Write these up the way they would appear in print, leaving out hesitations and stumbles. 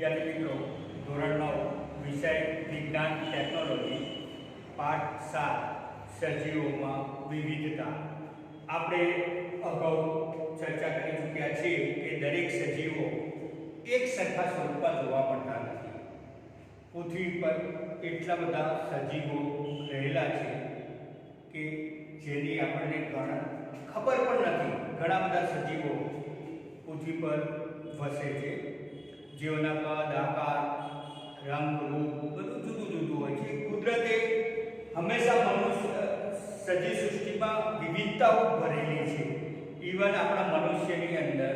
વિદ્યાર્થી મિત્રો, ધોરણ 9 વિષય વિજ્ઞાન ટેકનોલોજી પાઠ 7 સજીવોમાં વિવિધતા. આપણે અગાઉ ચર્ચા કરી ચૂક્યા છીએ કે દરેક સજીવો એક સરખા સ્વરૂપમાં જોવા મળતા નથી. પૃથ્વી પર એટલા બધા સજીવો રહેલા છે કે જેની આપણને ખબર પણ નથી. ઘણા બધા સજીવો પૃથ્વી પર વસે છે, જેઓના કદ, આકાર, રંગ, રૂપ બધું જુદું જુદું હોય છે. કુદરતે હંમેશા મનુષ્ય સજીવ સૃષ્ટિમાં વિવિધતાઓ ભરેલી છે. ઇવન આપણા મનુષ્યની અંદર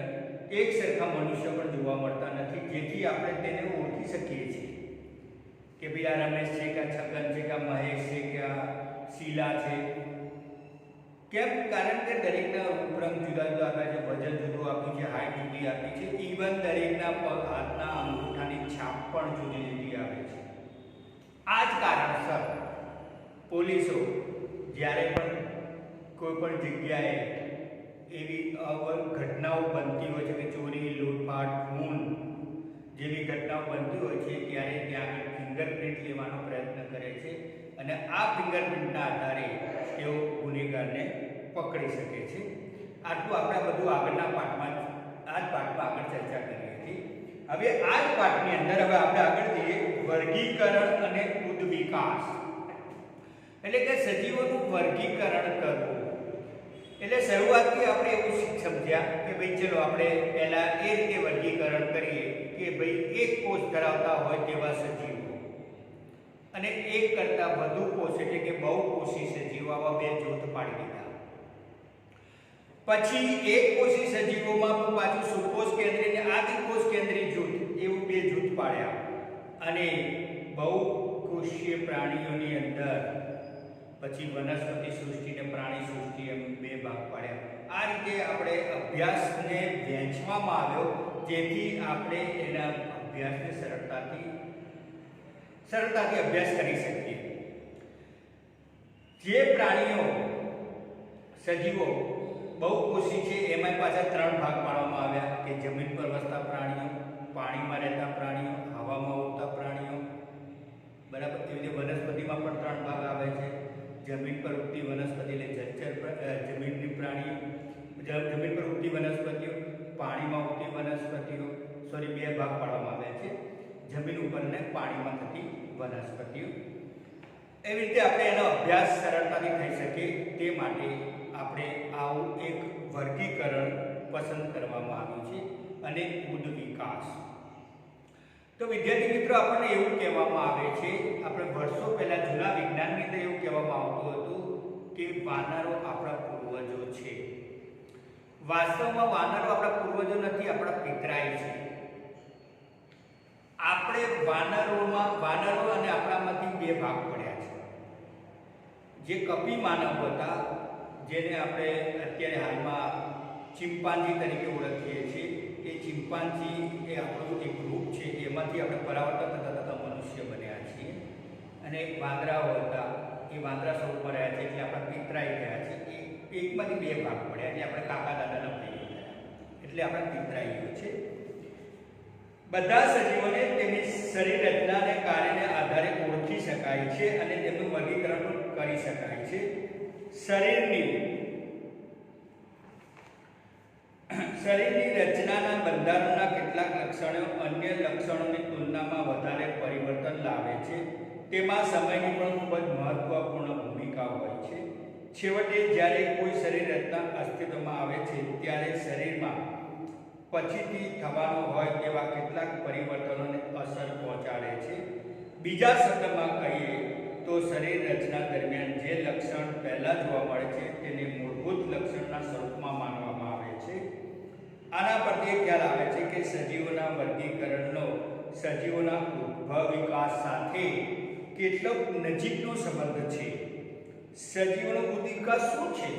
એક સરખા મનુષ્ય પણ જોવા મળતા નથી, જેથી આપણે તેને ઓળખી શકીએ છીએ કે ભાઈ આ રમેશ છે કે છગન છે કે મહેશ છે કે શીલા છે. કેમ? કારણ કે દરેકના રૂપરંગ જુદા જુદા આપ્યા છે, વજન જુદું આપ્યું છે, હાઈટ જુદી આપી છે. ઇવન દરેકના પગ, હાથના અંગૂઠાની છાપ પણ જુદી જુદી આવે છે. આ જ કારણસર પોલીસો જ્યારે પણ કોઈ પણ જગ્યાએ એવી ઘટનાઓ બનતી હોય છે કે ચોરી, લૂંટફાટ, ખૂન જેવી ઘટનાઓ બનતી હોય છે, ત્યારે ત્યાં આગળ ફિંગરપ્રિન્ટ લેવાનો પ્રયત્ન કરે છે અને આ ફિંગરપ્રિન્ટના આધારે તેઓ ગુનેગારને પકડી શકે છે. આટલું આપણે બધું આગળના પાઠમાં આગળ ચર્ચા કરી હતી. હવે આ જ પાઠની અંદર હવે આપણે આગળ જઈએ વર્ગીકરણ અને ઉદ્વિકાસ. એટલે કે સજીવોનું વર્ગીકરણ કરવું. એટલે શરૂઆતથી આપણે એવું સમજ્યા કે ભાઈ ચલો આપણે પહેલા એ રીતે વર્ગીકરણ કરીએ કે ભાઈ એક કોષ ધરાવતા હોય તેવા સજીવો અને એક કરતાં વધુ કોષ એટલે કે બહુકોષી સજીવો, આવા બે જૂથ પાડી દીધા. પછી એક કોષી સજીવોમાં પાછું સુકોષ કેન્દ્રી અને આદિકોષ કેન્દ્રી જૂથ એવું બે જૂથ પાડ્યા અને બહુકોષીય પ્રાણીઓની અંદર પછી વનસ્પતિ સૃષ્ટિ અને પ્રાણી સૃષ્ટિ એમ બે ભાગ પાડ્યા. આ રીતે આપણે અભ્યાસને વહેંચવામાં આવ્યો, જેથી આપણે એના અભ્યાસને સરળતાથી અભ્યાસ કરી શકીએ. જે પ્રાણીઓ સજીવો બહુકોષી છે એમાં પાછા ત્રણ ભાગ પાડવામાં આવ્યા કે જમીન પર વસતા પ્રાણીઓ, પાણીમાં રહેતા પ્રાણીઓ, હવામાં ઉડતા પ્રાણીઓ. બરાબર. એવી રીતે વનસ્પતિમાં પણ ત્રણ ભાગ આવે છે. જમીન પર ઉગતી વનસ્પતિ એટલે જળચર જમીનની પ્રાણીઓ, જમીન પર ઉગતી વનસ્પતિઓ, પાણીમાં ઉગતી વનસ્પતિઓ. બે ભાગ પાડવામાં આવ્યા છે, જમીન ઉપર અને પાણીમાં થતી વનસ્પતિઓ. એવી રીતે આપણે એનો અભ્યાસ સરળતાથી થઈ શકે તે માટે આપણે આવું એક વર્ગીકરણ પસંદ કરવામાં આવ્યું છે અને ઉદ્વિકાસ. તો વિદ્યાર્થી મિત્રો, આપણને એવું કહેવામાં આવે છે, આપણે વર્ષો પહેલા જૂના વિજ્ઞાનની અંદર એવું કહેવામાં આવતું હતું કે વાનરો આપણા પૂર્વજો છે. વાસ્તવમાં વાનરો આપણા પૂર્વજો નથી, આપણા પિતરાઈ છે. આપણે વાનરો અને આપણામાંથી બે ભાગ પડ્યા છે. જે કપી માનવ હતા, જેને આપણે અત્યારે હાલમાં ચિમ્પાન્જી તરીકે ઓળખીએ છીએ, એ ચિમ્પાન્જી એ આપણું એક ગ્રુપ છે, એમાંથી આપણે પરાવર્તન થતા મનુષ્ય બન્યા છીએ. અને વાંદરાઓ હતા, એ વાંદરા સ્વરૂપમાં રહ્યા છે, એટલે આપણા પિતરાઈ ગયા છે. એ એકમાંથી બે ભાગ પડ્યા, એટલે આપણે કાકા દાદાના ભાઈઓ થયા, એટલે આપણા પિતરાઈઓ છે. બધા સજીવોને તેમની શરીર રચનાને કાર્યને આધારે ઓળખી શકાય છે અને તેમનું વર્ગીકરણ કરી શકાય છે. શરીરની રચનાના બંધારણના કેટલાક લક્ષણો અન્ય લક્ષણોની તુલનામાં વધારે પરિવર્તન લાવે છે. તેમાં સમયની પણ ખૂબ જ મહત્વપૂર્ણ ભૂમિકા હોય છે. છેવટે જ્યારે કોઈ શરીર રચના અસ્તિત્વમાં આવે છે, ત્યારે શરીરમાં પછીથી થવાનો હોય તેવા કેટલાક પરિવર્તનોને અસર પહોંચાડે છે. બીજા શબ્દમાં કહીએ તો શરીર રચના દરમિયાન જે લક્ષણ પહેલા જોવા મળે છે તેને મૂળભૂત લક્ષણના સ્વરૂપમાં માનવામાં આવે છે. આના પરથી ખ્યાલ આવે છે કે સજીવોના વર્ગીકરણનો સજીવોના ઉદ્ભવ વિકાસ સાથે કેટલો નજીકનો સંબંધ છે. સજીવોનો ઉદ્વિકાસ શું છે?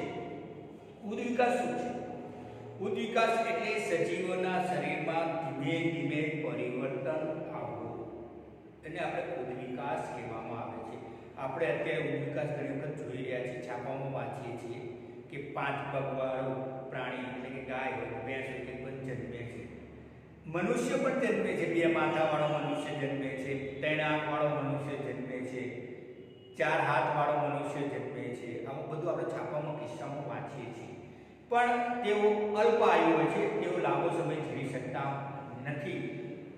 ઉદ્વિકાસ એટલે સજીવોના શરીરમાં ધીમે ધીમે પરિવર્તન આવવું, એને આપણે ઉદ્વિકાસ કહેવામાં આવે છે. આપણે અત્યારે ઉદ્વિકાસ ઘણી વખત જોઈ રહ્યા છીએ, છાપામાં વાંચીએ છીએ કે 5 પગવાળું પ્રાણી એટલે કે ગાય હોય, ભેંસ હોય, કે જન્મે છે મનુષ્ય પણ જન્મે છે, 2 માથાવાળો મનુષ્ય જન્મે છે, 3 આંખવાળો મનુષ્ય જન્મે છે, 4 હાથવાળો મનુષ્ય જન્મે છે. આવું બધું આપણે છાપામાં કિસ્સામાં વાંચીએ છીએ. પણ તેઓ અલ્પ આયુ હોય છે, તેઓ લાંબો સમય જીવી શકતા નથી.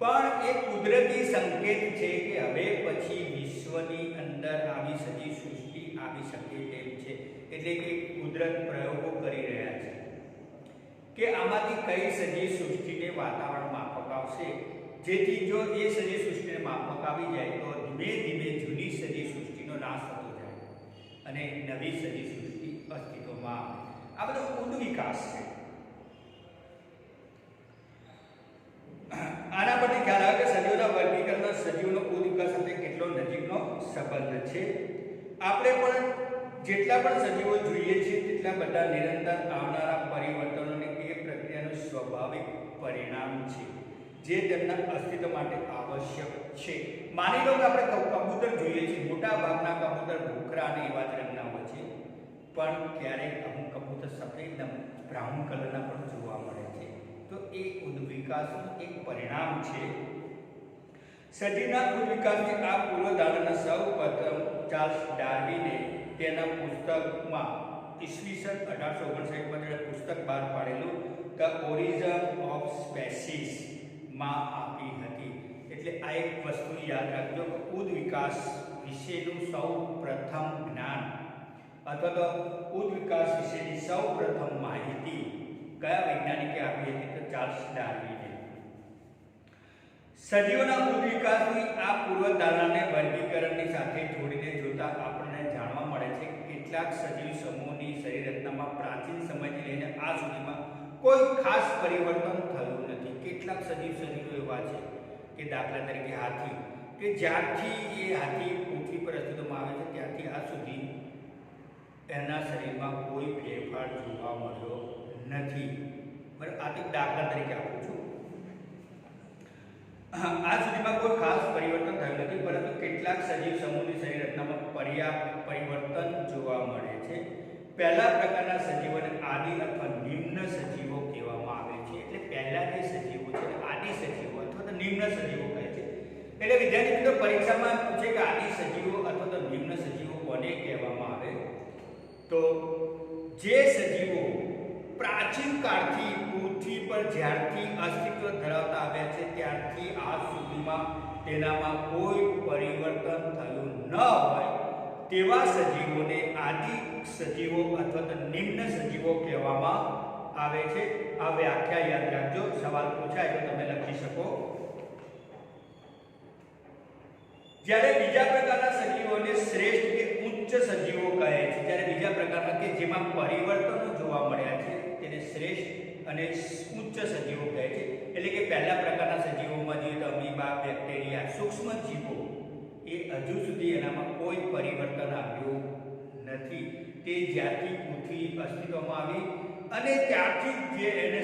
પણ એ કુદરતી સંકેત છે કે હવે પછી વિશ્વની અંદર આવી સજી સૃષ્ટિ આવી શકે તેમ છે. એટલે કે કુદરત પ્રયોગો કરી રહ્યા છે કે આમાંથી કઈ સજી સૃષ્ટિને વાતાવરણ માફક આવશે, જેથી જો એ સજી સૃષ્ટિને માફક આવી જાય તો ધીમે ધીમે જૂની સજી સૃષ્ટિનો નાશ થતો જાય અને નવી સજી સૃષ્ટિ અસ્તિત્વમાં આવે. આ બધો ઉદ વિકાસ છે. આના પરથી ખ્યાલ આવે કે સજીવોના વર્ગીકરણમાં સજીવનો ઉદ વિકાસ સાથે કેટલો નજીકનો સંબંધ છે. આપણે પણ જેટલા પણ સજીવો જોઈએ છીએ તેટલા બધા નિરંતર આવનારા પરિવર્તનોની એ પ્રક્રિયાનું સ્વાભાવિક પરિણામ છે જે તેમના અસ્તિત્વ માટે આવશ્યક છે. માની લો કે આપણે કબૂતર જોઈએ છીએ, મોટા ભાગના કબૂતર ભૂખરા અને એવા જ રંગના હોય છે, પણ ક્યારેક અમુક કબૂતર સફેદ બ્રાઉન કલરના પણ જોવા મળે છે. તો એ ઉદ વિકાસનું એક પરિણામ છે. સજીવના ઉદ વિકાસની આ પૂર્વધારણા સૌ પ્રથમ ચાર્લ્સ ડાર્વિને તેના પુસ્તકમાં ઈસવીસન 1859 માં તેણે પુસ્તક બહાર પાડેલું ધ ઓરિજિન ઓફ સ્પેસીસ માં આપી હતી. એટલે આ એક વસ્તુ યાદ રાખજો કે ઉદ વિકાસ વિશેનું સૌ પ્રથમ જ્ઞાન અથવા તો ઉદ વિકાસ વિશેની સૌ પ્રથમ માહિતી કયા વૈજ્ઞાનિકે આપી હતી? તો ચાર્લ્સ ડાર્વિને. સજીવોના ઉદ વિકાસની આ પૂર્વધારણાને વર્ગીકરણની સાથે જોડીને જોતા આપણને જાણવા મળે છે કે કેટલાક સજીવ સમૂહની શરીર રચનામાં પ્રાચીન સમયથી લઈને આ સુધીમાં કોઈ ખાસ પરિવર્તન થયું નથી. કેટલાક સજીવો એવા છે કે દાખલા તરીકે હાથી, કે જ્યારથી એ હાથી પૃથ્વી પર અસ્તિત્વમાં આવે છે ત્યારથી આ સુધી એના શરીરમાં કોઈ ફેરફાર જોવા મળ્યો નથી. બરાબર, આ એક દાખલા તરીકે આપું છું. આ સુધીમાં કોઈ ખાસ પરિવર્તન થયું નથી, પરંતુ કેટલાક સજીવ સમૂહની શરીર રચનામાં પર્યાપ્ત પરિવર્તન જોવા મળે છે. પહેલા પ્રકારના સજીવોને આદિ અથવા નિમ્ન સજીવો કહેવામાં આવે છે. એટલે પહેલા જે સજીવો છે આદિ સજીવો અથવા તો નિમ્ન સજીવો કહે છે. એટલે વિદ્યાર્થી મિત્રો પરીક્ષામાં પૂછે કે આદિ સજીવો અથવા તો નિમ્ન સજીવો કોને કહેવામાં આવે? તો જે સજીવો પ્રાચીન કાળથી પૃથ્વી પર જ્યારથી અસ્તિત્વ ધરાવતા આવ્યા છે ત્યારથી આજ સુધીમાં તેનામાં કોઈ પરિવર્તન થયું ન હોય તેવા સજીવોને આદિ સજીવો અથવા તો નિમ્ન સજીવો કહેવામાં આવે છે. આ વ્યાખ્યા યાદ રાખજો, સવાલ પૂછાય તો તમે લખી શકો. જ્યારે બીજા પ્રકારના સજીવોને શ્રેષ્ઠ કે ઉચ્ચ સજીવો કહે છે. જ્યારે બીજા પ્રકારના કે જેમાં પરિવર્તનો જોવા મળ્યા છે તેને શ્રેષ્ઠ અને ઉચ્ચ સજીવો કહે છે. એટલે કે પહેલા પ્રકારના સજીવોમાં જોઈએ તો અમીબા, બેક્ટેરિયા, સૂક્ષ્મ જીવો એ હજુ સુધી એનામાં કોઈ પરિવર્તન આવ્યું નથી. તે જ્યારથી પૃથ્વી અસ્તિત્વમાં આવી અને ત્યારથી જે એને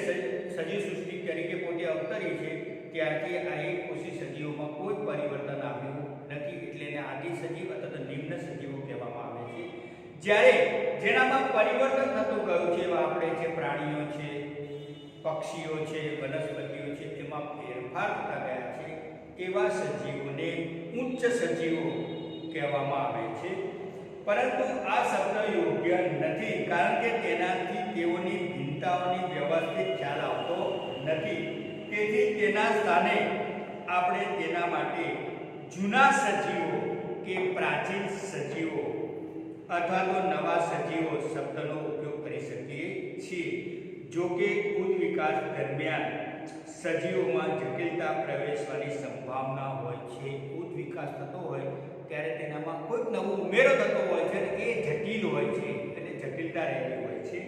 સજીવ સૃષ્ટિ તરીકે પોતે અવતરી છે ત્યારથી આ એકકોષી સજીવોમાં કોઈ પરિવર્તન આવ્યું નથી. એટલે એને આદિ સજીવ અથવા તો નિમ્ન સજીવો કહેવામાં આવે છે. જ્યારે જેનામાં પરિવર્તન થતું ગયું છે એવા આપણે છે પ્રાણીઓ છે, પક્ષીઓ છે, વનસ્પતિઓ છે, એમાં ફેરફાર થતા ગયા છે એવા સજીવોને ઉચ્ચ સજીવો કહેવામાં આવે છે. પરંતુ આ શબ્દ યોગ્ય નથી, કારણ કે તેનાથી તેઓની ભિન્નતાઓની વ્યવસ્થિત ખ્યાલ આવતો નથી. તેથી તેના સ્થાને આપણે તેના માટે જૂના સજીવો કે પ્રાચીન સજીવો અથવા તો નવા સજીવો શબ્દનો ઉપયોગ કરી શકીએ છીએ. જો કે ઉદ વિકાસ દરમિયાન સજીવોમાં જટિલતા પ્રવેશવાની સંભાવના હોય છે. ઉદ વિકાસ થતો હોય ત્યારે તેનામાં કોઈક નવો ઉમેરો થતો હોય છે અને એ જટિલ હોય છે, એટલે જટિલતા રહેલી હોય છે.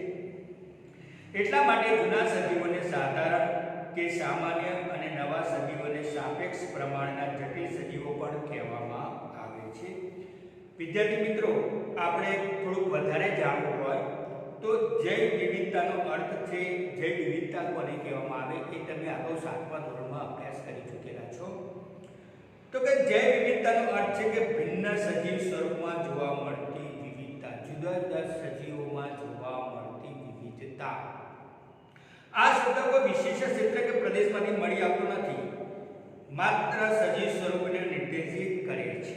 એટલા માટે જૂના સજીવોને સાધારણ કે સામાન્ય અને નવા સજીવોને સાપેક્ષ પ્રમાણના જટિલ સજીવો પણ કહેવામાં આવે છે. વિદ્યાર્થી મિત્રો, આપણે થોડુંક વધારે જાણવું હોય તો જૈવ વિવિધતાનો અર્થ છે. જૈવ વિવિધતા કોને કહેવામાં આવે એ તમે આગળ 7મા ધોરણમાં અભ્યાસ કરી ચૂકેલા છો. તો કે જૈવ વિવિધતાનો અર્થ છે કે ભિન્ન સજીવ સ્વરૂપમાં જોવા મળતી વિવિધતા, જુદા જુદા સજીવોમાં જોવા મળતી વિવિધતા. આ શબ્દ કોઈ વિશેષ ક્ષેત્ર કે પ્રદેશમાંથી મળી આવતો નથી, માત્ર સજીવ સ્વરૂપને નિર્દેશિત કરે છે.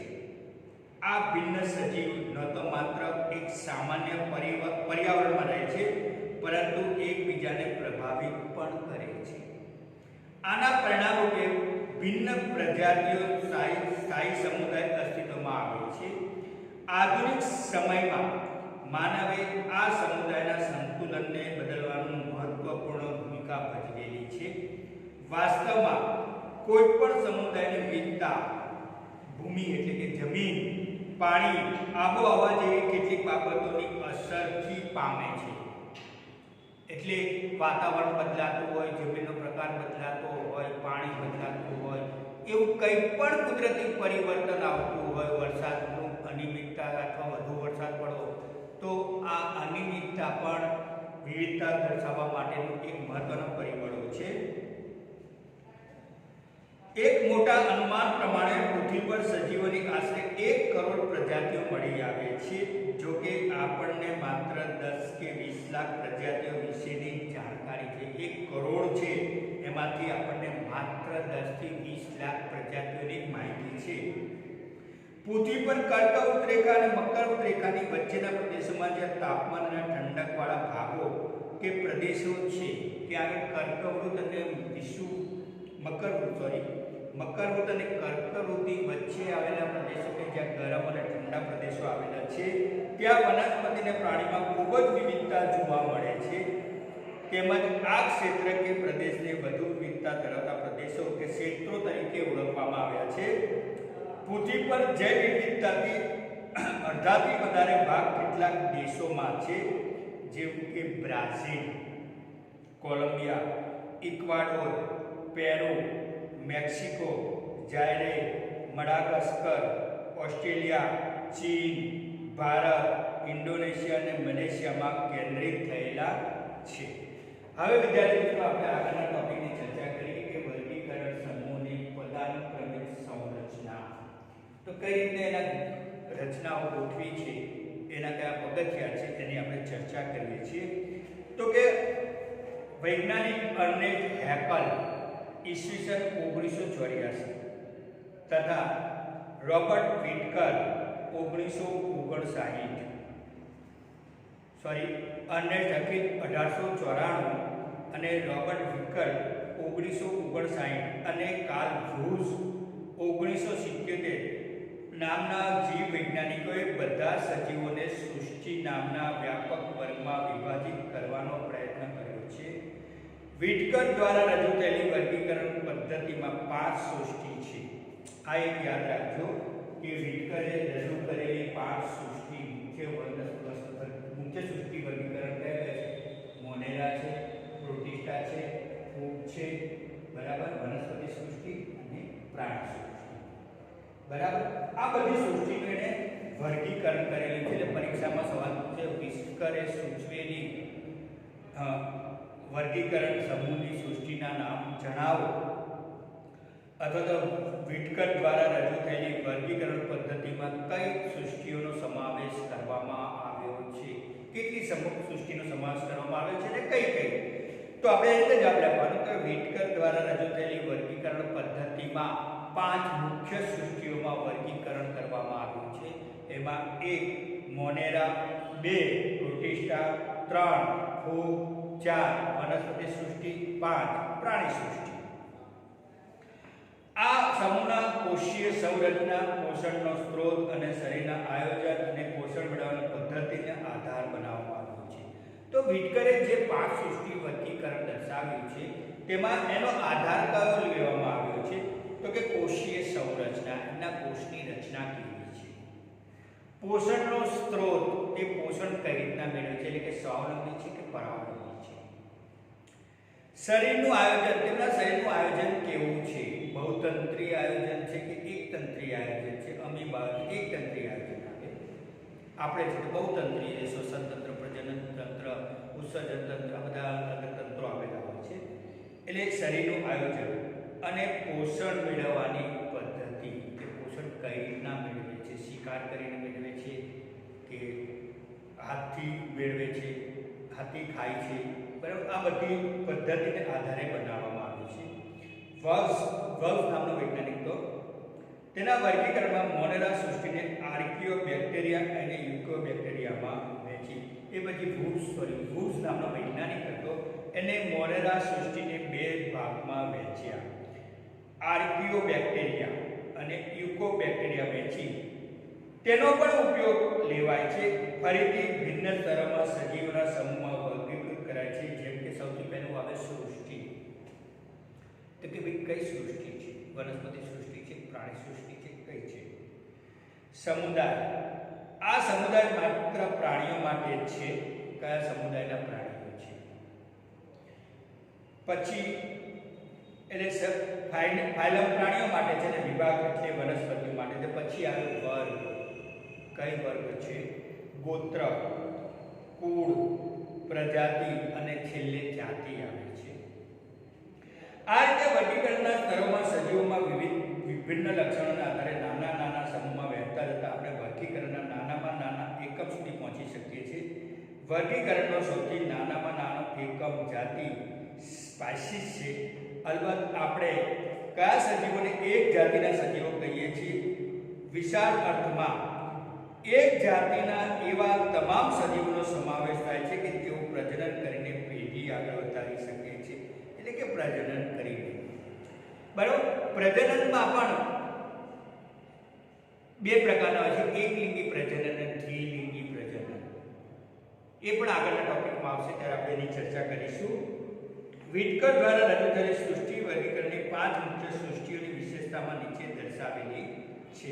આ ભિન્ન સજીવ ન તો માત્ર એક સામાન્ય પર્યાવરણમાં રહે છે, પરંતુ એકબીજાને પ્રભાવિત પણ કરે છે. આના પરિણામરૂપે ભિન્ન પ્રજાતિઓ સ્થાયી સમુદાય અસ્તિત્વમાં આવે છે. આધુનિક સમયમાં માનવે આ સમુદાયના સંતુલનને બદલવાનું મહત્વપૂર્ણ ભૂમિકા ભજવેલી છે. વાસ્તવમાં કોઈ પણ સમુદાયની વિવિધતા ભૂમિ એટલે કે જમીન, પાણી, આબોહવા જેવી કેટલીક બાબતોની અસરથી પામે છે. એટલે વાતાવરણ બદલાતું હોય, જમીનનો પ્રકાર બદલાતો હોય, પાણી બદલાતું હોય, એવું કંઈ પણ કુદરતી પરિવર્તન આવતું હોય, વરસાદનું અનિયમિતતા અથવા વધુ વરસાદ પડવો, તો આ અનિયમિતતા પણ વિવિધતા દર્શાવવા માટેનું એક મહત્વનો પરિબળો છે. એક મોટા અનુમાન પ્રમાણે પૃથ્વી પર સજીવોની આશરે 1 કરોડ પ્રજાતિઓ મળી આવે છે. જો કે આપણને માત્ર 10 કે 20 લાખ પ્રજાતિઓ વિશેની જાણકારી છે. 1 કરોડ છે એમાંથી આપણને માત્ર 10 થી 20 લાખ પ્રજાતિઓની માહિતી છે. પૃથ્વી પર કર્કવૃત રેખા અને મકરવૃત રેખાની વચ્ચેના પ્રદેશોમાં જે તાપમાન અને ઠંડકવાળા ભાગો કે પ્રદેશો છે, ત્યાં કર્કવૃત અને મકરવૃત અને કર્કવૃતની વચ્ચે આવેલા પ્રદેશો કે જ્યાં ગરમ અને ઠંડા પ્રદેશો આવેલા છે, ત્યાં વનસ્પતિ અને પ્રાણીમાં ખૂબ જ વિવિધતા જોવા મળે છે. તેમજ આ ક્ષેત્ર કે પ્રદેશને વધુ વિવિધતા ધરાવતા પ્રદેશો કે ક્ષેત્રો તરીકે ઓળખવામાં આવ્યા છે. પૃથ્વી પર જૈવ વિવિધતાથી અડધાથી વધારે ભાગ કેટલાક દેશોમાં છે, જેવું કે Brazil, Colombia, Ecuador, Peru, Mexico, Zaire, Madagascar, Australia, ચીન, ભારત, ઇન્ડોનેશિયા અને મલેશિયામાં કેન્દ્રિત થયેલા છે. હવે વિદ્યાર્થી મિત્રો, આપણે આગળના ટોપિકની ચર્ચા કરીએ કે વર્ગીકરણ સમૂહની પદાનુક્રમિક સંરચના. તો કઈ રીતે એના રચનાઓ ગોઠવી છે, એના કયા પગથિયા છે, તેની આપણે ચર્ચા કરીએ છીએ. તો કે વૈજ્ઞાનિક અર્નેસ્ટ હેકલ ઈસવીસન 1984 તથા રોબર્ટ વિટકર 1959, અર્નેસ્ટ હેકલ 1894 અને રોબર્ટ વિટકર 1959 અને કાર્લ વુર્ટ્ઝ 1977 નામના જીવ વૈજ્ઞાનિકોએ બધા સજીવોને સૃષ્ટિ નામના વ્યાપક વર્ગમાં વિભાજિત કરવાનો પ્રયત્ન કર્યો છે. વિટકર દ્વારા રજૂ થયેલી વર્ગીકરણ પદ્ધતિમાં 5 સૃષ્ટિ છે. આ એક યાદ રાખજો કે વિટકરે રજૂ કરેલી 5 સૃષ્ટિ મુખ્ય સૃષ્ટિ વર્ગીકરણ કયા છે? મોનેરા છે, પ્રોટિસ્ટા છે, ફૂગ છે, બરાબર, વનસ્પતિ સૃષ્ટિ અને પ્રાણી સૃષ્ટિ, બરાબર. આ બધી સૃષ્ટિનું એને વર્ગીકરણ કરેલું છે. એટલે પરીક્ષામાં સવાલ પૂછે, વિટકરે સૂચવેલી વર્ગીકરણ સમૂહની સૃષ્ટિના નામ જણાવો, અથવા તો વિટકર દ્વારા રજૂ થયેલી વર્ગીકરણ પદ્ધતિમાં કઈ સૃષ્ટિઓનો સમાવેશ કરવામાં આવ્યો છે, કેટલી સૃષ્ટિનો સમાવેશ કરવામાં આવ્યો છે અને કઈ. તો આપણે એ રીતે જવાબ લખવાનો કે વિટકર દ્વારા રજૂ થયેલી વર્ગીકરણ પદ્ધતિમાં 5 મુખ્ય સૃષ્ટિઓમાં વર્ગીકરણ કરવામાં આવ્યું છે. એમાં 1 મોનેરા, 2 પ્રોટિસ્ટા, 3 ફૂગ, 4 વનસ્પતિ સૃષ્ટિ, 5 પ્રાણી સૃષ્ટિ. આ સમૂહના કોષીય સંરચના, પોષણનો સ્ત્રોત અને શરીરના આયોજન અને પોષણ મેળવવાની પદ્ધતિને આધાર બનાવવામાં આવ્યો છે. તો વિટકરે જે 5 સૃષ્ટિ વર્ગીકરણ દર્શાવ્યું છે, તેમાં એનો આધાર કયો લેવામાં આવ્યો છે? તો કે કોષીય સંરચના, એના કોષની રચના કેવી છે. પોષણનો સ્ત્રોત, તે પોષણ કઈ રીતના મેળવે છે, એટલે કે સ્વાવલંબી છે કે પરાવલંબી છે. શરીરનું આયોજન, તેમના શરીરનું આયોજન કેવું છે? બહુતંત્રી આયોજન છે કે એકતંત્રી આયોજન છે? અમીબા એકતંત્રી આયોજન આવે. આપણે છે બહુતંત્રી, શ્વસન તંત્ર, પ્રજનન તંત્ર, ઉત્સર્જન તંત્ર, આ બધા અલગ તંત્રો આવેલા હોય છે. એટલે શરીરનું આયોજન અને પોષણ મેળવવાની પદ્ધતિ, કે પોષણ કઈ રીતના મેળવે છે? શિકાર કરીને મેળવે છે કે હાથથી મેળવે છે, હાથથી ખાય છે, બરાબર. આ બધી પદ્ધતિને આધારે બનાવવામાં આવી છે. વલ્ફ નામનો વૈજ્ઞાનિક તો તેના વર્ગીકરણમાં મોનેરા સૃષ્ટિને આર્કિયો બેક્ટેરિયા અને યુકો બેક્ટેરિયામાં વહેંચી. એ પછી વુડ્સ નામનો વૈજ્ઞાનિક હતો, એને મોનેરા સૃષ્ટિને 2 ભાગમાં વહેંચ્યા, આર્કિયો બેક્ટેરિયા અને યુકો બેક્ટેરિયા વહેંચી. તેનો પણ ઉપયોગ લેવાય છે. ફરીથી ભિન્ન સ્તરોમાં સજીવોના સમૂહમાં વર્ગીકૃત કરાય છે. જેમ કે સૌથી પહેલું આવે સૃષ્ટિ. તો કે ભાઈ કઈ સૃષ્ટિ છે? વનસ્પતિ સૃષ્ટિ છે, પ્રાણી સૃષ્ટિ છે, કઈ છે? સમુદાય. આ સમુદાય માત્ર પ્રાણીઓ માટે જ છે. કયા સમુદાયના પ્રાણીઓ છે? પછી એટલે ફાઇલમ પ્રાણીઓ માટે છે ને, વિભાગ એટલે વનસ્પતિઓ માટે છે. પછી આવે વર્ગ. કઈ વર્ગ છે? ગોત્ર, કુળ, પ્રજાતિ અને છેલ્લે જાતિ આવે છે. આ રીતે વર્ગીકરણના સ્તરોમાં સજીવોમાં વિભિન્ન લક્ષણોના આધારે નાના નાના સમૂહમાં વહેંચતા જતા આપણે વર્ગીકરણના નાનામાં નાના એકમ સુધી પહોંચી શકીએ છીએ. વર્ગીકરણનો સૌથી નાનામાં નાનો એકમ જાતિ સ્પાઇસીસ છે. અલબત્ત આપણે કયા સજીવોને એક જાતિના સજીવો કહીએ છીએ? વિશાળ અર્થમાં એક જાતિના એવા તમામ સજીવોનો સમાવેશ થાય છે કે તેઓ પ્રજનન કરીને પેઢી આગળ વધારી શકે છે. એટલે કે પ્રજનન કરીને, બરાબર. પ્રજનનમાં પણ 2 પ્રકારના હોય છે, એકલિંગી પ્રજનન અને દ્વિલિંગી પ્રજનન. એ પણ આગળના ટોપિકમાં આવશે, ત્યારે આપણે એની ચર્ચા કરીશું. વિટકર દ્વારા રજૂ થયેલી સૃષ્ટિ વર્ગીકરણની 5 મુખ્ય સૃષ્ટિઓની વિશેષતામાં નીચે દર્શાવેલી છે.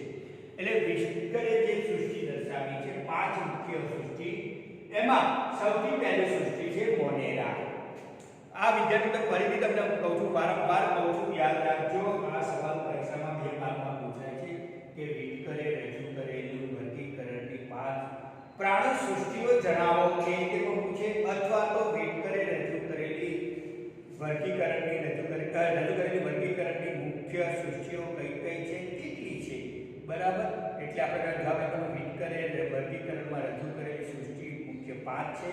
એટલે વિટકરે જે સૃષ્ટિ દર્શાવી છે 5 મુખ્ય સૃષ્ટિ, એમાં સૌથી પહેલી સૃષ્ટિ છે મોનેરા. આ વિદ્યાર્થી તો ફરીથી તમને કહું છું, વારંવાર કહું છું, યાદ રાખજો. આ સવાલ પરીક્ષામાં 2 ભાગમાં પૂછાય છે કે વિટકરે રજૂ કરેલું વર્ગીકરણની 5 પ્રાણી સૃષ્ટિઓ જણાવો છે તે પણ પૂછે, અથવા તો વિટકરે રજૂ કરેલી વર્ગીકરણની મુખ્ય સૃષ્ટિઓ કઈ કઈ છે, કેટલી છે, બરાબર. એટલે આપણે જવાબ આપવાનો વિટકરે વર્ગીકરણમાં રજૂ કરેલી સૃષ્ટિ મુખ્ય 5 છે,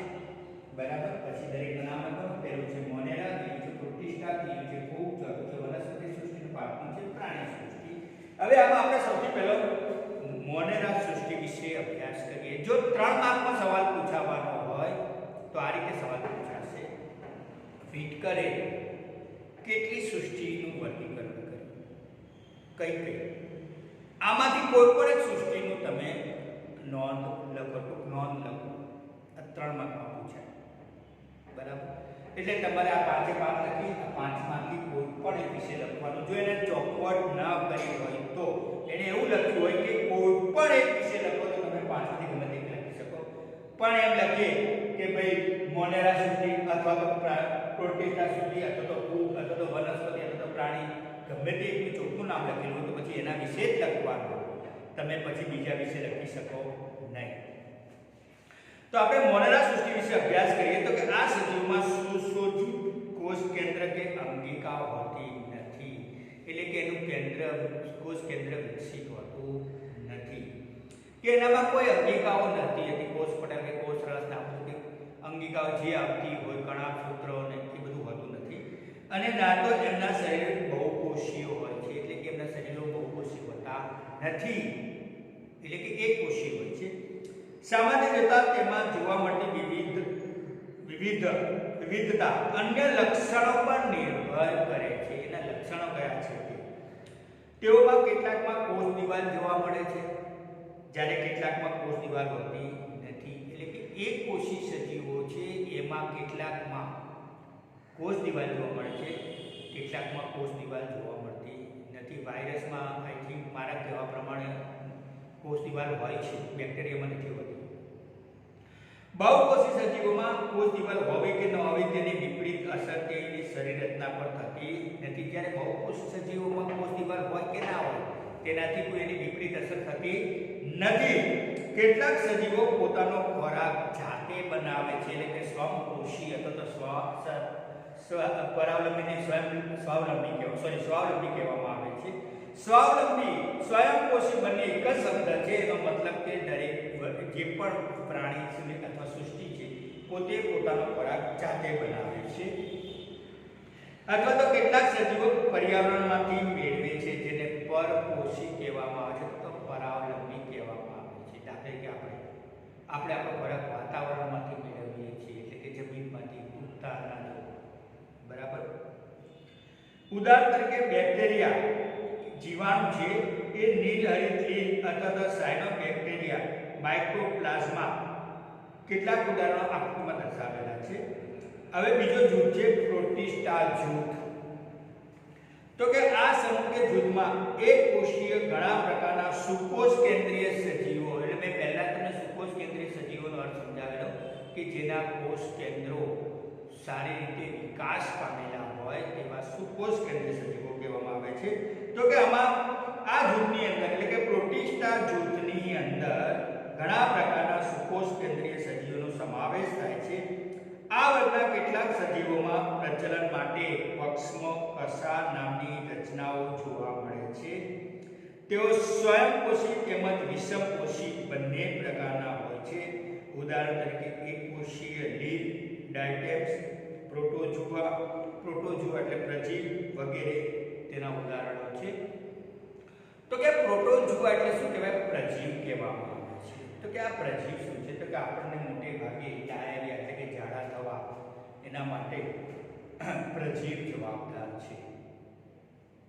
બરાબર. પછી દરેકનું નામ આપો. પહેલું છે મોનેરા, બીજું છે પ્રોટિસ્ટા, ત્રીજું છે ફૂગ, ચોથું છે વનસ્પતિ સૃષ્ટિ અને પાંચમું છે પ્રાણી સૃષ્ટિ. હવે આમાં આપણે સૌથી પહેલો મોનેરા સૃષ્ટિ વિશે અભ્યાસ કરીએ. જો 3 માર્કમાં સવાલ પૂછાવાનો હોય તો આ રીતે સવાલ પૂછાશે: વિટકરે કેટલી સૃષ્ટિનું વર્ગીકરણ કર્યું? કઈ કઈ? આમાંથી કોઈ પણ એક સૃષ્ટિનું તમે નોંધ લખો. નોંધ લખો. આ 3 માર્કમાં પૂછાય, બરાબર. એટલે તમારે આ 5 લખી, આ 5 માંથી કોઈ પણ એક વિશે લખવાનું. જો એને ચોખવટ ન કરી હોય તો એને એવું લખ્યું હોય કે કોઈ પણ એક વિશે લખો, તો તમે 5 માંથી ગમે તે લખી શકો. પણ એમ લખીએ કે ભાઈ મોનેરા સૃષ્ટિ અથવા તો પ્રોટિસ્ટા સૃષ્ટિ અથવા તો ફૂગ અથવા તો વનસ્પતિ અથવા તો પ્રાણી, ગમે તે એકનું ચોખ્ખું નામ લખેલું હોય તો પછી એના વિશે જ લખવાનું. તમે પછી બીજા વિશે લખી શકો નહીં. તો આપણે મોનેરા સૃષ્ટિ વિશે અભ્યાસ કરીએ તો કે આ સજીવમાં સુશોષિત કોષ કેન્દ્ર કે અંગિકા હોતી નથી. એટલે કે એનું કોષ કેન્દ્ર વિકસિત હોતું નથી, કે એનામાં કોઈ અંગિકાઓ નથી હતી. કોષ પટલ કે કોષ રસ નામની અંગિકાઓ જે આવતી હોય, કણા સૂત્રો ને એ બધું હોતું નથી. અને ના તો એમના શરીર બહુકોષીય હોય છે, એટલે કે એમના શરીરો બહુકોષી હોતા નથી, એટલે કે એકકોષી હોય છે. સામાન્ય રીતે તેમાં જોવા મળતી વિવિધતા અન્ય લક્ષણો પર નિર્ભર કરે છે. એના લક્ષણો કયા છે? તેઓમાં કેટલાકમાં કોષ દિવાલ જોવા મળે છે, જ્યારે કેટલાકમાં કોષ દિવાલ હોતી નથી. એટલે કે એકકોષી સજીવો છે, એમાં કેટલાકમાં કોષ દિવાલ જોવા મળે છે, કેટલાકમાં કોષ દિવાલ જોવા મળતી નથી. વાયરસમાં આઈ થિંક મારા કહેવા પ્રમાણે કોષ દિવાલ હોય છે, બેક્ટેરિયામાં નથી હોતી. બહુકોષી સજીવોમાં કોષ દિવાલ હોવી કે ન હોવી તેની વિપરીત અસર તેની શરીર રચના પર થતી નથી. જ્યારે બહુકોષી સજીવોમાં કોષ દિવાલ હોય કે ના હોય તેનાથી કોઈ એની વિપરીત અસર થતી નથી. કેટલાક સજીવો પોતાનો ખોરાક જાતે બનાવે છે, એટલે કે સ્વયંપોષી અથવા તો સ્વાવલંબી કહેવામાં આવે છે. સ્વાવલંબી, સ્વયંપોષી બંને એક જ શબ્દ છે. એનો મતલબ કે દરેક જે પણ પ્રાણી અથવા સૃષ્ટિ છે પોતે પોતાનો ખોરાક જાતે બનાવે છે, અથવા તો કેટલાક સજીવો પર્યાવરણમાંથી મેળવે છે, જેને પરપોષી કહેવામાં આવે છે, તો પરાવલંબી કહેવામાં આવે છે. દાખલા કે આપણે આપણો ખોરાક વાતાવરણમાંથી મેળવીએ છીએ, એટલે કે જમીનમાંથી, ઉગતા અનાજો, બરાબર. ઉદાહરણ તરીકે બેક્ટેરિયા જીવાણુ છે એ નીલહરિત અથવા તો સાયનોબેક્ટેરિયા, માઇક્રોપ્લાઝ્મા, કેટલાક ઉદાહરણો આકૃતિમાં દર્શાવેલા છે. હવે બીજો જૂથ છે પ્રોટિસ્ટા જૂથ. તો કે આ સમૂહ કે જૂથમાં એક કોષીય ઘણા પ્રકારના સુકોષ કેન્દ્રીય સજીવો, એટલે મેં પહેલા તમને સુકોષ કેન્દ્રીય સજીવોનો અર્થ સમજાવેલો કે જેના કોષ કેન્દ્રો સારી રીતે વિકાસ પામેલા હોય તેવા સુકોષ કેન્દ્રીય સજીવો કહેવામાં આવે છે. તો કે આમાં આ જૂથની અંદર, એટલે કે પ્રોટિસ્ટા જૂથની અંદર ઘણા પ્રકારના સુકોષ કેન્દ્રીય સજીવોનો સમાવેશ થાય છે. આ વર્ગના કેટલાક સજીવોમાં પ્રજનન માટે પક્ષમો કસા નામની રચનાઓ જોવા મળે છે. તેઓ સ્વયંપોષી તેમજ વિષમપોષી બંને પ્રકારના હોય છે. ઉદાહરણ તરીકે એકકોષીય લીલ, ડાયટેપ્સ, પ્રોટોઝોઆ એટલે પ્રજીવ વગેરે તેના ઉદાહરણો છે. તો કે પ્રોટોઝોઆ એટલે શું કહેવાય? પ્રજીવ કહેવામાં આવે છે. તો કે આ પ્રજીવ શું છે? તો કે આપણને મોટે ભાગે ડાયરિયા એટલે કે ઝાડા થવા એના માટે પ્રજીવ જવાબદાર છે.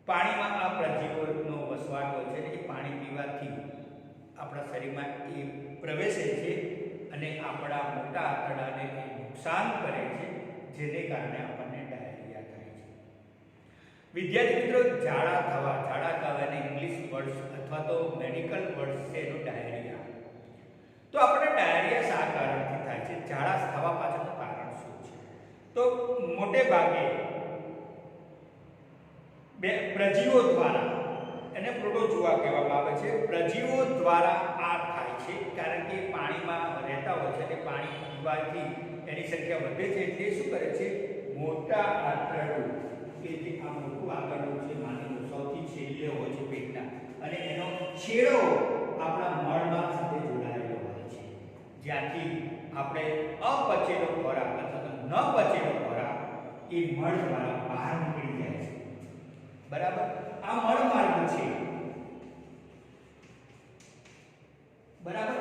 પાણીમાં આ પ્રજીવોનો વસવાટ હોય છે, એટલે કે પાણી પીવાથી આપણા શરીરમાં એ પ્રવેશે છે અને આપણા મોટા આંતરડાને નુકસાન કરે છે, જેને કારણે આપણને ડાયરિયા થાય છે. વિદ્યાર્થી મિત્રો, ઝાડા થવા એને ઇંગ્લિશ વર્ડ્સ અથવા તો મેડિકલ વર્ડ્સ છે એનો ડાયરિયા. તો આપણે ડાયરિયા શા કારણથી થાય છે? ઝાડા થવા પાછળનું કારણ શું છે? તો મોટે ભાગે પ્રજીવો દ્વારા, એને પ્રોટોઝોઆ કહેવામાં આવે છે, પ્રજીવો દ્વારા આ થાય છે. કારણ કે પાણીમાં રહેતા હોય છે અને પાણી પીવાથી એની સંખ્યા વધે છે, એટલે શું કરે છે? મોટા આંતરડું, કે જે આ મોટું આંતરડું છે, માની લો સૌથી છેલ્લે હોય છે પેટના, અને એનો છેડો આપણા મળમાં સાથે જોડાયેલો હોય છે, જ્યાંથી આપણે અપચેલો ખોરાક અથવા તો ન પચેલો ખોરાક એ મળ દ્વારા બહાર નીકળી જાય છે. બરાબર. આ મળમાર્ગ છે, બરાબર,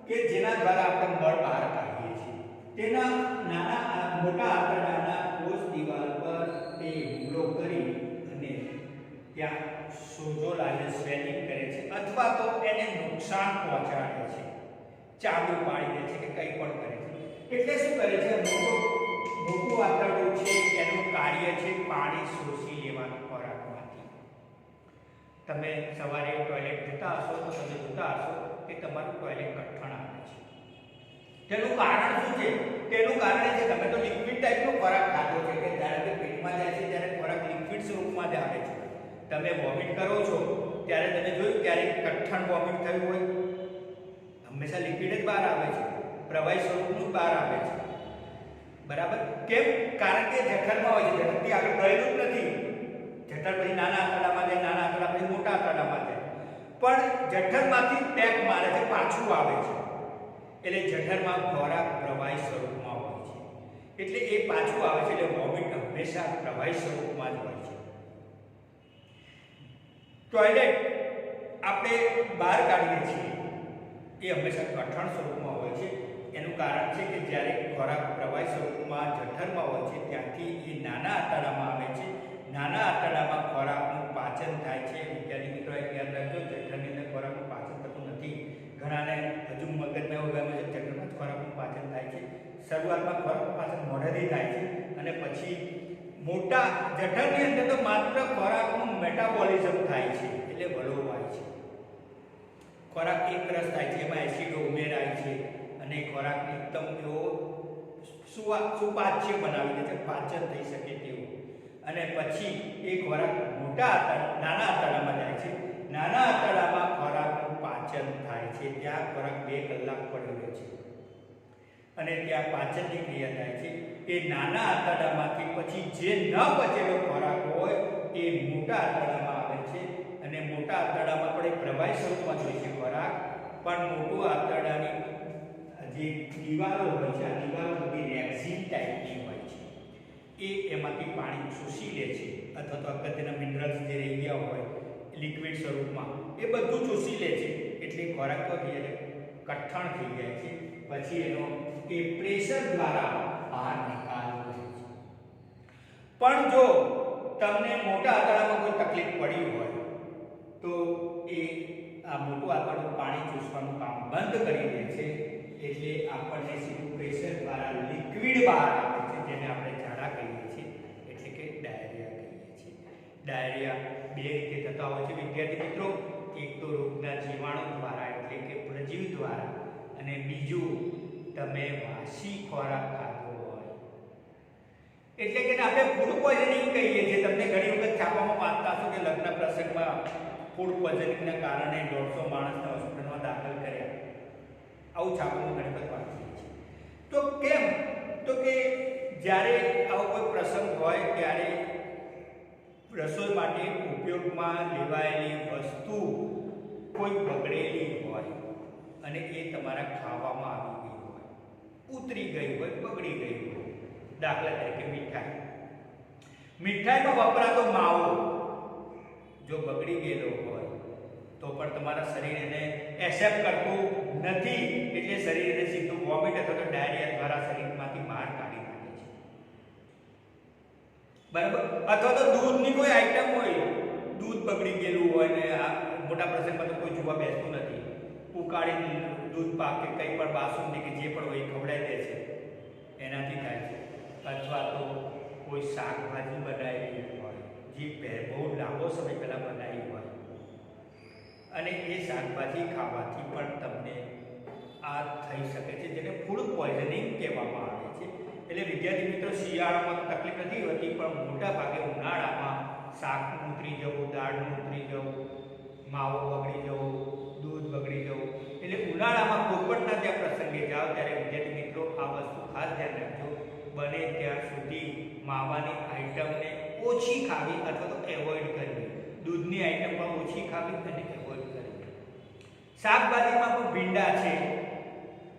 કે જેના દ્વારા આપણે મળ બહાર કાઢીએ છીએ. તેના મોટા આંતરડાના કોષ દિવાલ પર તે હુમલો કરી અને ત્યાં સોજો લાગે, સ્વેલિંગ કરે છે, અથવા તો એને નુકસાન પહોંચાડે છે, ચાબુ પાડી દે છે કે કંઈ પણ કરે છે. એટલે શું કરે છે? મોટું આંતરડું છે એનું કાર્ય છે પાણી શોષી લેવાનું ખોરાકમાંથી. તમે સવારે ટોયલેટ જતા હશો તો તમે જોતા હશો કે તમારું ટોયલેટ કઠણ આવે છે. તેનું કારણ શું છે? તેનું કારણ એ છે તમે તો લિક્વિડ ટાઈપનો ખોરાક ખાધો છે, કે જ્યારે તે પેટમાં જાય છે ત્યારે ખોરાક લિક્વિડ સ્વરૂપમાં જ આવે છે. તમે વોમિટ કરો છો ત્યારે તમે જોયું ક્યારેક કઠણ વોમિટ થયું હોય? હંમેશા લિક્વિડ જ બહાર આવે છે, પ્રવાહી સ્વરૂપનું બહાર આવે છે. બરાબર. કેમ? કારણ કે જઠરમાં હોય છે, જઠરથી આગળ ગયેલું જ નથી. જઠર પછી નાના આંતરડામાં જાય, નાના આંતરડા પછી મોટા આંતરડામાં જાય, પણ જઠરમાંથી પેક મારે છે, પાછું આવે છે. એટલે જઠરમાં ખોરાક પ્રવાહી સ્વરૂપમાં હોય છે, એટલે એ પાછું આવે છે. એટલે વોમિટ હંમેશા પ્રવાહી સ્વરૂપમાં જ હોય છે. ટોયલેટ આપણે બહાર કાઢીએ છીએ એ હંમેશા કઠણ સ્વરૂપમાં હોય છે. એનું કારણ છે કે જ્યારે ખોરાક પ્રવાહી સ્વરૂપમાં જઠરમાં હોય છે ત્યાંથી એ નાના આંતરડામાં આવે છે. નાના આંતરડામાં ખોરાકનું પાચન થાય છે. વિદ્યાર્થી મિત્રો યાદ રાખજો, જઠરની અંદર ખોરાકનું પાચન થતું નથી. ઘણાને હજુ મગજમાં એવું ગમે છે જઠરમાં જ ખોરાકનું પાચન થાય છે. શરૂઆતમાં ખોરાકનું પાચન મોઢેથી થાય છે અને પછી મોટા જઠરની અંદર તો માત્ર ખોરાકનું મેટાબોલિઝમ થાય છે, એટલે વલોવાય છે. ખોરાક એક રસ થાય છે, એમાં એસિડો ઉમેરાય છે અને ખોરાકને એકદમ એવો સુપાચ્ય બનાવી દે છે, પાચન થઈ શકે તેવું. અને પછી એ ખોરાક નાના આંતરડામાં જાય છે. નાના આંતરડામાં ખોરાકનું પાચન થાય છે. ત્યાં ખોરાક 2 કલાક પડેલો છે અને ત્યાં પાચનની ક્રિયા થાય છે. એ નાના આંતરડામાંથી પછી જે ન પચેલો ખોરાક હોય એ મોટા આંતરડામાં આવે છે અને મોટા આંતરડામાં પણ એ પ્રવાહી સ્વરૂપમાં હોય છે ખોરાક, પણ મોટું આંતરડાની જે જે દિવાલો હોય છે, આ દિવાલો બધી રેક્ઝિન ટાઈપની હોય છે, એ એમાંથી પાણી શોષી લે છે, અથવા તો અગત્યના મિનરલ્સ જે રહી ગયા હોય લિક્વિડ સ્વરૂપમાં એ બધું શોષી લે છે. એટલે ખોરાક તો થઈ જાય, કઠણ થઈ જાય છે, પછી એનો એ પ્રેશર દ્વારા બહાર નિકાલ કરે છે. પણ જો તમને મોટા આંતરડામાં કોઈ તકલીફ પડી હોય તો એ આ મોટું આંતરડું પાણી ચૂસવાનું કામ બંધ કરી દે છે. એટલે આપણને સીધું પ્રેશર દ્વારા લિક્વિડ બહાર આવે છે, જેને આપણે ઝાડા કહીએ છીએ, એટલે કે ડાયરિયા કહીએ છીએ. ડાયરિયા બે રીતે થતા હોય છે વિદ્યાર્થી મિત્રો. એક તો રોગના જીવાણુ દ્વારા એટલે કે પ્રજીવ દ્વારા, અને બીજું તમે વાસી ખોરાક ખાધો હોય એટલે કે આપણે ફૂડ પોઈઝનિંગ કહીએ છીએ. તમને ઘણી વખત છાપામાં વાંચતા હશો કે લગ્ન પ્રસંગમાં ફૂડ પોઈઝનિંગના કારણે 150 માણસને હોસ્પિટલમાં દાખલ કર્યા. આવું છાપામાં ઘણી વખત વાંચીએ છીએ. તો કેમ? તો કે જ્યારે આવો કોઈ પ્રસંગ હોય ત્યારે રસોઈ માટે ઉપયોગમાં લેવાયેલી વસ્તુ કોઈ બગડેલી હોય અને એ તમારા ખાવામાં આવી ગઈ હોય, ઉતરી ગઈ હોય, બગડી ગઈ હોય. દાખલા તરીકે મીઠાઈ. મીઠાઈમાં વપરાતો માવો જો બગડી ગયેલો હોય તો પણ તમારા શરીર એને એક્સેપ્ટ કરતું નથી, એટલે શરીર એને સીધું વોમિટ અથવા તો ડાયરિયા દ્વારા શરીરમાંથી બહાર કાઢી નાખે છે. બરાબર? અથવા તો દૂધની કોઈ આઈટમ હોય, દૂધ બગડી ગયેલું હોય ને આ મોટા પ્રસંગમાં તો કોઈ જોવા બેસતું નથી, ઉકાળીને દૂધ પાક કે કંઈ પણ બાસુંદી કે જે પણ હોય ખવડાવી દે છે, એનાથી થાય છે. અથવા તો કોઈ શાકભાજી બનાવેલી હોય જે બહુ લાંબો સમય પહેલાં બનાવી હોય અને એ શાકભાજી ખાવાથી પણ તમને આ થઈ શકે છે, જેને ફૂડ પોઈઝનિંગ કહેવામાં આવે છે. એટલે વિદ્યાર્થી મિત્રો, શિયાળામાં તકલીફ નથી હોતી, પણ મોટા ભાગે ઉનાળામાં શાકનું ઉતરી જવું, દાળનું ઉતરી જવું, માવો બગડી જવું, દૂધ બગડી જવું. એટલે ઉનાળામાં પોપટના ત્યાં પ્રસંગે જાઓ ત્યારે વિદ્યાર્થી મિત્રો આ વસ્તુ ખાસ ધ્યાન રાખજો. બને ત્યાં સુધી માવાની આઈટમને ઓછી ખાવી અથવા તો એવોઇડ કરવી. દૂધની આઈટમ પણ ઓછી ખાવી અને એવોઇડ કરવી. શાકભાજીમાં પણ ભીંડા છે,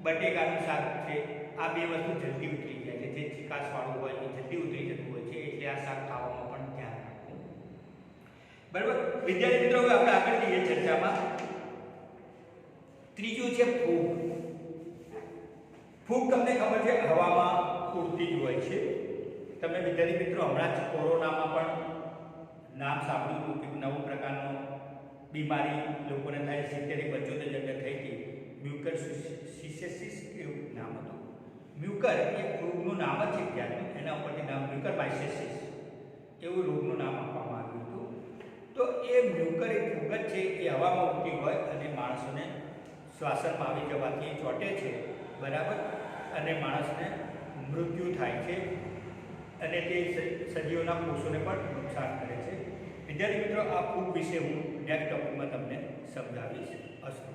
બટેકાનું શાક છે, આ બે વસ્તુ જલ્દી ઉતરી જાય છે. જે ચીકાશવાળું હોય એ જલ્દી ઉતરી જતું હોય છે, એટલે આ શાક ખાવામાં પણ ધ્યાન રાખવું. બરાબર વિદ્યાર્થી મિત્રો, હવે આપણે આગળ જઈએ ચર્ચામાં. ત્રીજું છે ફૂગ. ફૂગ તમને ખબર છે હવામાં ઉડતી જ હોય છે. તમે વિદ્યાર્થી મિત્રો હમણાં જ કોરોનામાં પણ નામ સાંભળ્યું હતું કે નવું પ્રકારનું બીમારી લોકોને થાય, 70-75% થઈ હતી. મ્યુકરસિસિસ એવું નામ હતું. મ્યુકર એ ફૂગનું નામ જ છે ત્યારનું, એના ઉપરથી નામ મ્યુકરમાઇસેસિસ એવું રોગનું નામ આપવામાં આવ્યું હતું. તો એ મ્યુકર એ ફૂગ જ છે, એ હવામાં ઉડતી હોય અને માણસોને શ્વાસનમાં આવી જવાથી ચોંટે છે. બરાબર? અને માણસને મૃત્યુ થાય છે અને તે સજીવોના કોષોને પણ નુકસાન કરે છે. વિદ્યાર્થી મિત્રો, આ ફૂગ વિશે હું નેક્સ્ટ ટોપિકમાં તમને સમજાવીશ. અસ્તુ.